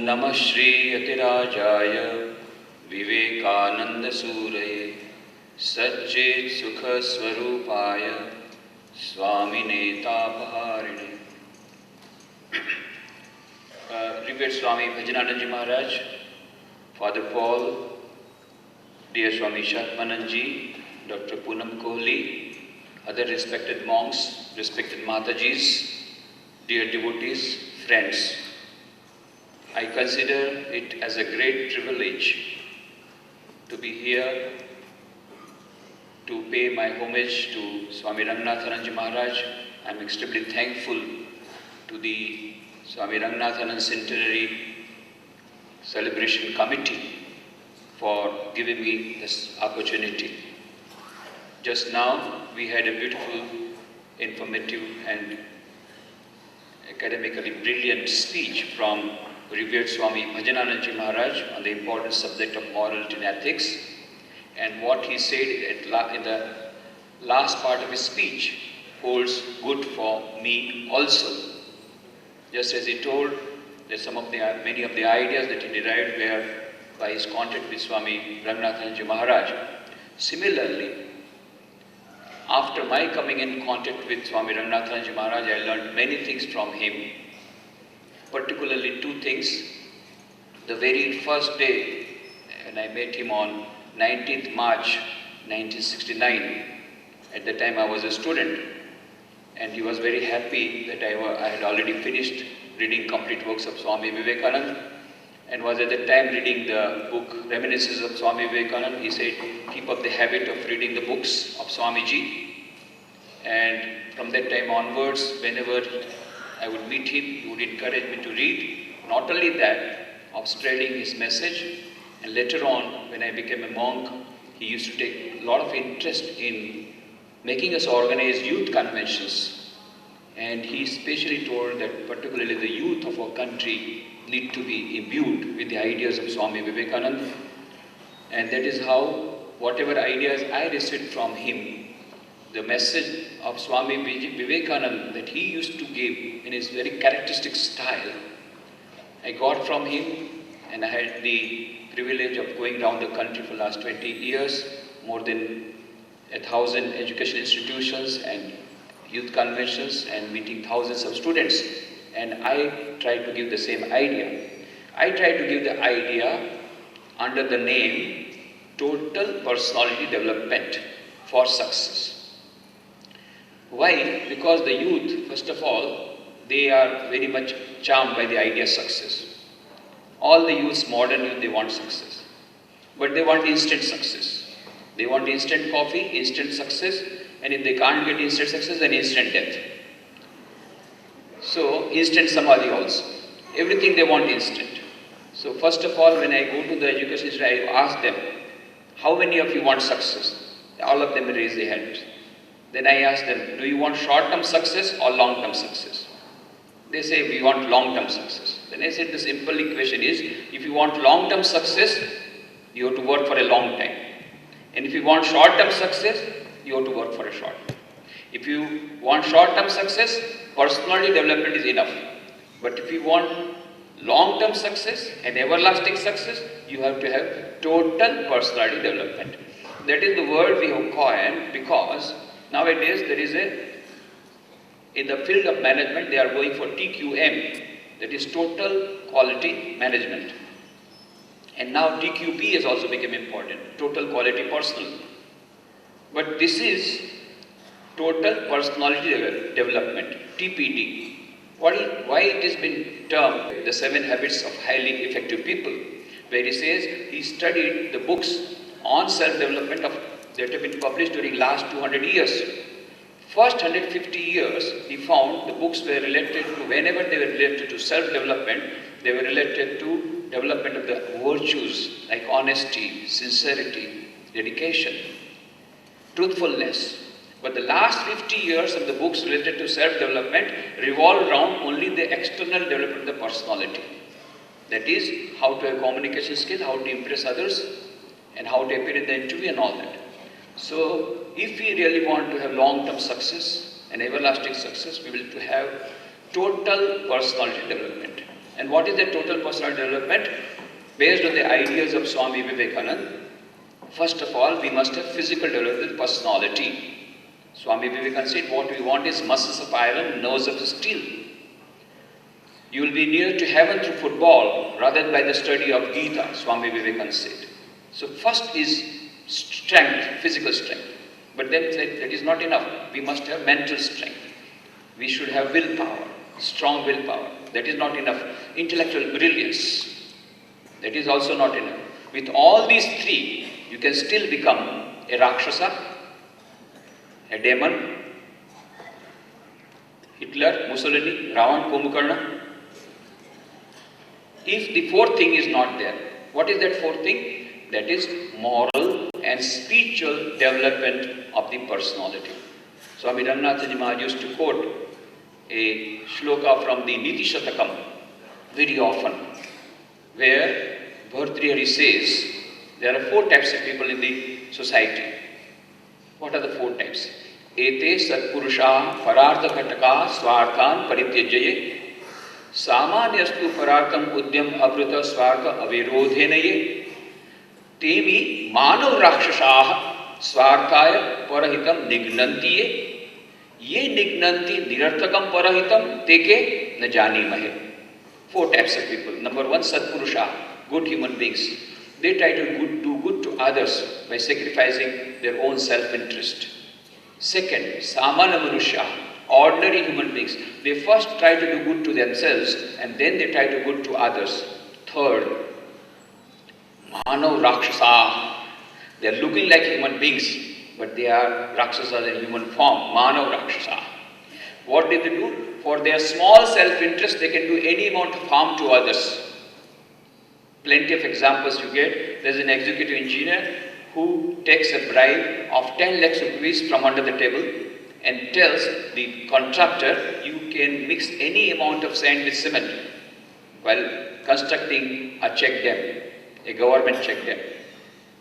नमः श्री यतिराजाय विवेकानंद सूरये सच्चित् सुख स्वरूपाय स्वामिने तापहारिणे. Revered Swami Bhajananand Ji Maharaj, Father Paul, dear Swami Shatmanand Ji, Dr. Poonam Kohli, other respected monks, respected Matajis, dear devotees, friends. I consider it as a great privilege to be here to pay my homage to Swami Ranganathanand Ji Maharaj. I am extremely thankful to the Swami Ranganathanand Centenary Celebration Committee for giving me this opportunity. Just now we had a beautiful, informative and academically brilliant speech from revered Swami Bhajananand Ji Maharaj on the important subject of morality and ethics. And what he said in the last part of his speech holds good for me also. Just as he told that many of the ideas that he derived were by his contact with Swami Ranganathanand Ji Maharaj. Similarly, after my coming in contact with Swami Ranganathanand Ji Maharaj, I learned many things from him, particularly two things. The very first day when I met him on 19th March 1969, at the time I was a student, and he was very happy that I had already finished reading complete works of Swami Vivekananda, and was at the time reading the book Reminiscences of Swami Vivekananda. He said, keep up the habit of reading the books of Swamiji. And from that time onwards, whenever I would meet him, he would encourage me to read. Not only that, of spreading his message. And later on, when I became a monk, he used to take a lot of interest in making us organize youth conventions. And he especially told that particularly the youth of our country need to be imbued with the ideas of Swami Vivekananda. And that is how, whatever ideas I received from him, the message of Swami Vivekananda that he used to give in his very characteristic style, I got from him, and I had the privilege of going around the country for the last 20 years, more than 1,000 education institutions and youth conventions, and meeting thousands of students. And I tried to give the same idea. I tried to give the idea under the name Total Personality Development for Success. Why? Because the youth, first of all, they are very much charmed by the idea of success. All the youths, modern youth, they want success. But they want instant success. They want instant coffee, instant success, and if they can't get instant success, then instant death. So, instant samadhi also. Everything they want instant. So, first of all, when I go to the education system, I ask them, how many of you want success? All of them raise their hands. Then I ask them, do you want short-term success or long-term success? They say, we want long-term success. Then I said, the simple equation is, if you want long-term success, you have to work for a long time. And if you want short-term success, you have to work for a short time. If you want short-term success, personality development is enough. But if you want long-term success and everlasting success, you have to have total personality development. That is the word we have coined because nowadays there is in the field of management, they are going for TQM, that is Total Quality Management. And now TQP has also become important, Total Quality Personal. But this is Total Personality Development, TPD. Why it has been termed the 7 habits of highly effective people, where he says he studied the books on self-development that have been published during last 200 years. First 150 years, he found the books were related to, whenever they were related to self-development, they were related to development of the virtues like honesty, sincerity, dedication, truthfulness. But the last 50 years of the books related to self-development revolve around only the external development of the personality. That is, how to have communication skill, how to impress others, and how to appear in the interview and all that. So, if we really want to have long-term success and everlasting success, we will have total personality development. And what is the total personal development? Based on the ideas of Swami Vivekananda, first of all, we must have physical development, personality. Swami Vivekananda said, what we want is muscles of iron, nerves of steel. You will be near to heaven through football rather than by the study of Gita, Swami Vivekananda said. So first is strength, physical strength. But then that is not enough. We must have mental strength. We should have willpower, strong willpower. That is not enough. Intellectual brilliance. That is also not enough. With all these three, you can still become a Rakshasa, a demon, Hitler, Mussolini, Ravan, Kumbhakarna. If the fourth thing is not there, what is that fourth thing? That is moral and spiritual development of the personality. Swami Ramanathaji Maharaj used to quote a shloka from the Niti Shatakam very often, where Bhartrihari says there are four types of people in the society. What are the four types? Ete satpurusha parartha kataka swarthan parityajye samanyastu parartham udyam avruta swartha avirodhenaye temi manav rakshasah swarthaya parahitam nignantiye ye nignanti nirarthakam parahitam teke na jani mahe. Four types of people. Number one, satpurusha, good human beings. They try to do good to others by sacrificing their own self-interest. Second, samana manusha, ordinary human beings. They first try to do good to themselves and then they try to do good to others. Third, manav rakshasa. They are looking like human beings, but they are rakshasas in human form. Manav rakshasa. What did they do? For their small self-interest, they can do any amount of harm to others. Plenty of examples you get. There's an executive engineer who takes a bribe of 10 lakhs rupees from under the table and tells the contractor, you can mix any amount of sand with cement while constructing a check dam, a government check dam.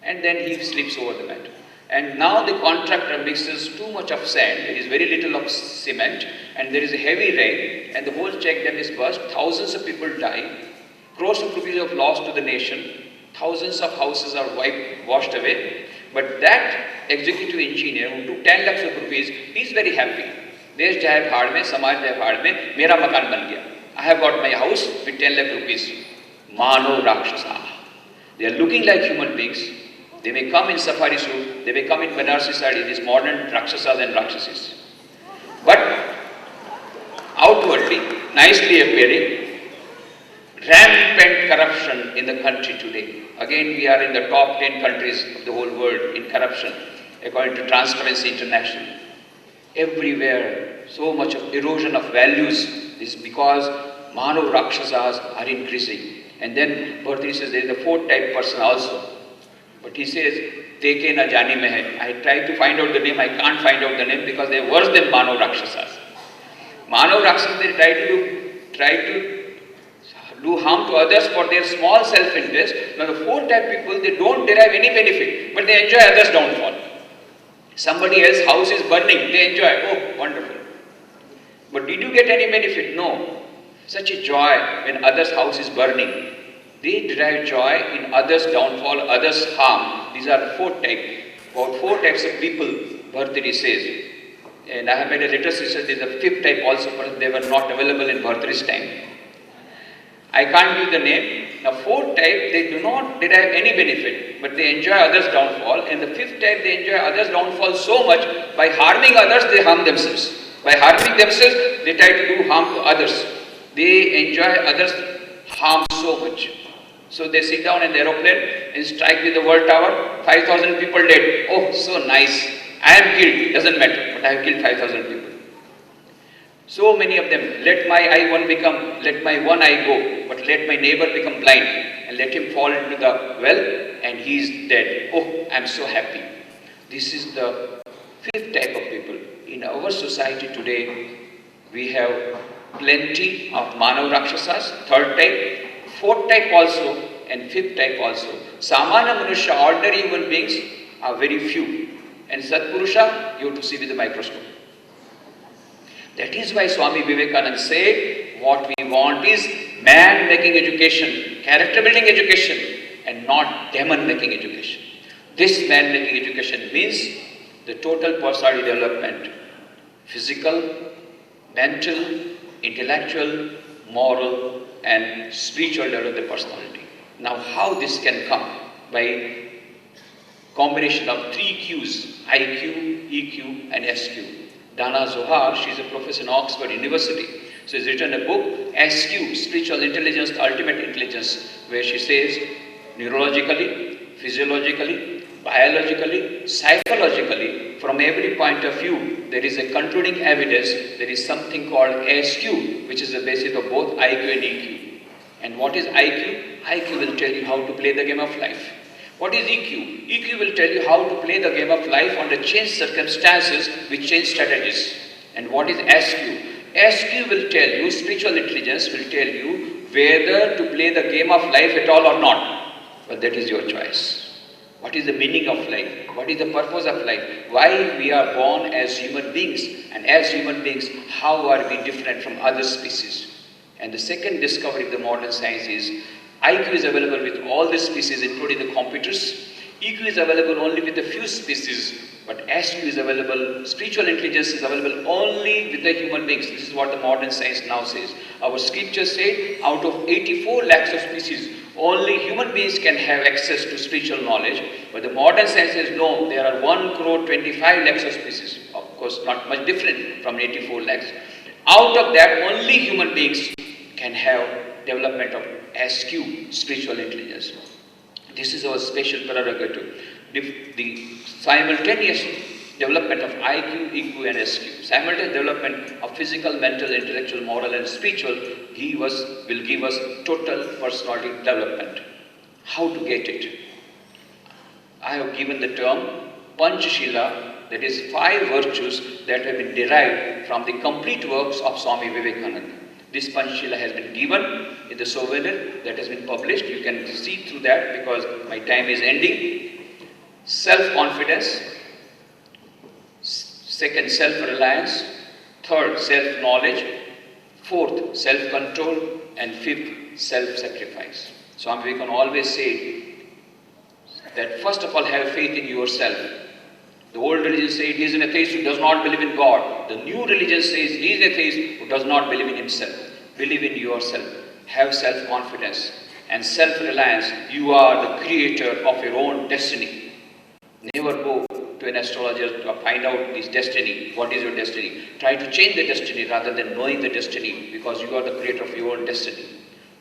And then he sleeps over the matter. And now the contractor mixes too much of sand, there is very little of cement, and there is a heavy rain, and the whole check dam is burst, thousands of people die, crores of rupees of loss to the nation, thousands of houses are washed away. But that executive engineer who took 10 lakhs of rupees, he is very happy. Desh jaye bhaad mein, samaj jaye bhaad mein, mera makan ban gaya. I have got my house with 10 lakh rupees. Mano Rakshasa. They are looking like human beings. They may come in safari suit, they may come in Banarsi sari, these modern Rakshasas and Rakshasis. But outwardly, nicely appearing, rampant corruption in the country today. Again, we are in the top 10 countries of the whole world in corruption, according to Transparency International. Everywhere, so much of erosion of values is because Manav Rakshasas are increasing. And then Bhartrihari says there is a fourth type person also. But he says, Teke na jani mein hai. I try to find out the name, I can't find out the name because they are worse than Manav Rakshasas. Manav Rakshasas, they try to do harm to others for their small self-interest. Now the fourth type people, they don't derive any benefit, but they enjoy others' downfall. Somebody else's house is burning, they enjoy, oh, wonderful. But did you get any benefit? No. Such a joy when others' house is burning. They derive joy in others' downfall, others' harm. These are the four types. About four types of people, Bhartrihari says. And I have made a latest research, there is a fifth type also, but they were not available in Bhartrihari's time. I can't give the name. Now fourth type, they do not derive any benefit, but they enjoy others' downfall. And the fifth type, they enjoy others' downfall so much, by harming others, they harm themselves. By harming themselves, they try to do harm to others. They enjoy others' harm so much. So they sit down in the aeroplane and strike with the world tower, 5,000 people dead. Oh, so nice. I am killed, doesn't matter, but I have killed 5,000 people. So many of them, let my one eye go, but let my neighbor become blind and let him fall into the well and he is dead. Oh, I am so happy. This is the fifth type of people. In our society today, we have plenty of Manav Rakshasas, third type, fourth type also, and fifth type also. Samana Manusha, ordinary human beings, are very few. And Satpurusha, you have to see with the microscope. That is why Swami Vivekananda said, what we want is man-making education, character-building education, and not demon-making education. This man-making education means the total personality development, physical, mental, intellectual, moral, and spiritual development of the personality. Now, how this can come? By combination of 3 Qs, IQ, EQ, and SQ. Dana Zohar, she is a professor in Oxford University. So she's written a book, SQ, Spiritual Intelligence, the Ultimate Intelligence, where she says neurologically, physiologically, biologically, psychologically, from every point of view, there is a concluding evidence, there is something called SQ, which is the basis of both IQ and EQ. And what is IQ? IQ will tell you how to play the game of life. What is EQ? EQ will tell you how to play the game of life under changed circumstances with changed strategies. And what is SQ? SQ will tell you, spiritual intelligence will tell you whether to play the game of life at all or not. But that is your choice. What is the meaning of life? What is the purpose of life? Why we are born as human beings? And as human beings, how are we different from other species? And the second discovery of the modern science is IQ is available with all the species, including the computers. EQ is available only with a few species, but SQ is available, spiritual intelligence is available only with the human beings. This is what the modern science now says. Our scriptures say out of 84 lakhs of species, only human beings can have access to spiritual knowledge, but the modern science says no, there are 1,25 lakhs of species. Of course, not much different from 84 lakhs. Out of that, only human beings can have development of SQ, spiritual intelligence. This is our special prerogative. The simultaneous development of IQ, EQ, and SQ, simultaneous development of physical, mental, intellectual, moral, and spiritual will give us total personality development. How to get it? I have given the term Panchashila, that is 5 virtues that have been derived from the complete works of Swami Vivekananda. This Panchashila has been given in the souvenir that has been published. You can see through that because my time is ending. Self-confidence. Second, self-reliance. Third, self-knowledge. Fourth, self-control. And fifth, self-sacrifice. Swami Vivekananda always said that first of all have faith in yourself. The old religion says he is an atheist who does not believe in God. The new religion says he is an atheist who does not believe in himself. Believe in yourself. Have self-confidence and self-reliance. You are the creator of your own destiny. Never go to an astrologer to find out this destiny. What is your destiny? Try to change the destiny rather than knowing the destiny, because you are the creator of your own destiny.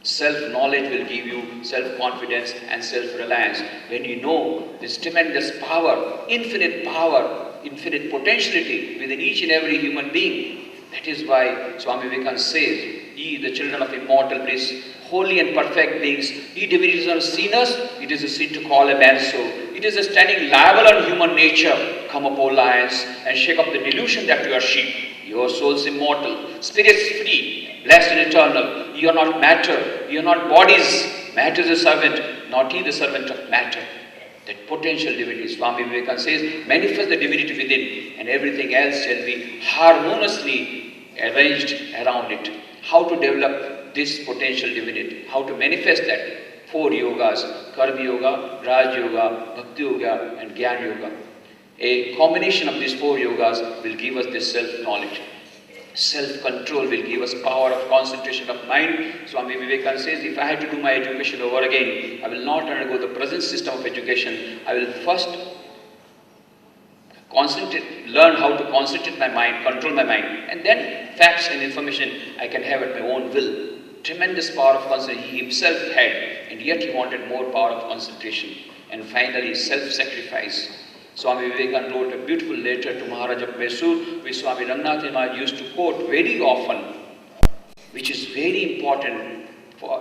Self-knowledge will give you self-confidence and self-reliance. When you know this tremendous power, infinite potentiality within each and every human being. That is why Swami Vivekananda says, ye the children of immortal bliss, holy and perfect beings, ye divinities are sinners, it is a sin to call a man so. It is a standing liable on human nature. Come up, O lions, and shake off the delusion that you are sheep. Your soul's immortal, spirits free, blessed and eternal. You are not matter, you are not bodies. Matter is a servant, not he the servant of matter. That potential divinity, Swami Vivekananda says, manifest the divinity within, and everything else shall be harmoniously arranged around it. How to develop this potential divinity? How to manifest that? 4 yogas, Karma Yoga, Raj Yoga, Bhakti Yoga, and Gyan Yoga. A combination of these 4 yogas will give us this self-knowledge. Self-control will give us power of concentration of mind. Swami Vivekananda says, if I had to do my education over again, I will not undergo the present system of education. I will first learn how to concentrate my mind, control my mind, and then facts and information I can have at my own will. Tremendous power of concentration he himself had, and yet he wanted more power of concentration. And finally, self-sacrifice. Swami Vivekananda wrote a beautiful letter to Maharaj of Mysore, which Swami Ranganath Maharaj used to quote very often, which is very important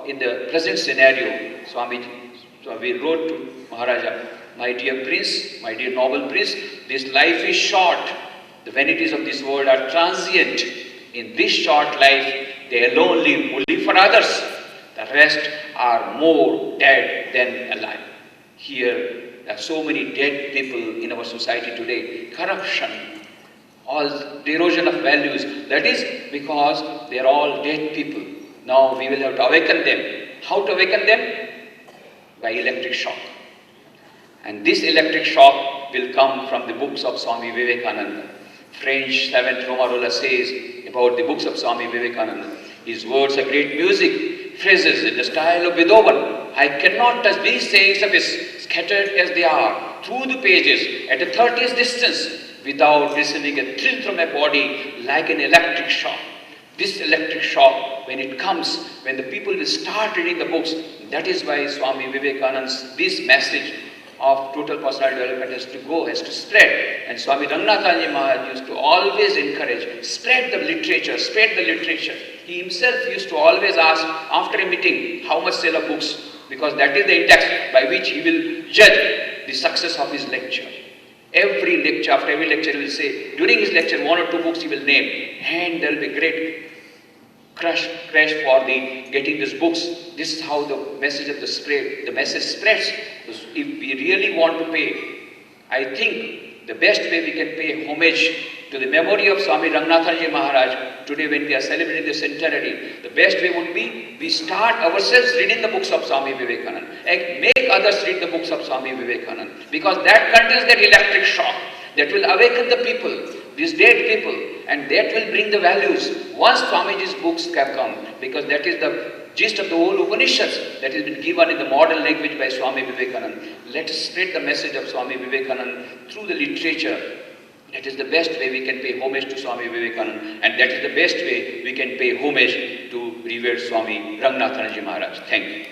in the present scenario. Swami wrote to Maharaja, my dear prince, my dear noble prince, this life is short. The vanities of this world are transient. In this short life, they alone live for others. The rest are more dead than alive. Here, there are so many dead people in our society today. Corruption, all the erosion of values. That is because they are all dead people. Now we will have to awaken them. How to awaken them? By electric shock. And this electric shock will come from the books of Swami Vivekananda. French 7th Romarola says about the books of Swami Vivekananda. His words are great music, phrases in the style of Beethoven. I cannot touch these sayings of his, scattered as they are, through the pages, at a 30th distance, without receiving a thrill from my body like an electric shock. This electric shock, when it comes, when the people will start reading the books, that is why Swami Vivekananda's this message of total personality development has to go, has to spread. And Swami Ranganathanji Maharaj used to always encourage, spread the literature, spread the literature. He himself used to always ask after a meeting, how much sale of books? Because that is the index by which he will judge the success of his lecture. Every lecture, after every lecture he will say, during his lecture, 1 or 2 books he will name, and there will be great crash for the getting these books. This is how the message of the message spreads. If we really want to pay, I think the best way we can pay homage to the memory of Swami Ranganathanji Maharaj today when we are celebrating the centenary, the best way would be we start ourselves reading the books of Swami Vivekananda and make others read the books of Swami Vivekananda, because that contains that electric shock that will awaken the people, these dead people, and that will bring the values once Swamiji's books have come, because that is the gist of the whole Upanishads that has been given in the modern language by Swami Vivekananda. Let us spread the message of Swami Vivekananda through the literature. That is the best way we can pay homage to Swami Vivekananda, and that is the best way we can pay homage to revered Swami Ranganathanji Maharaj. Thank you.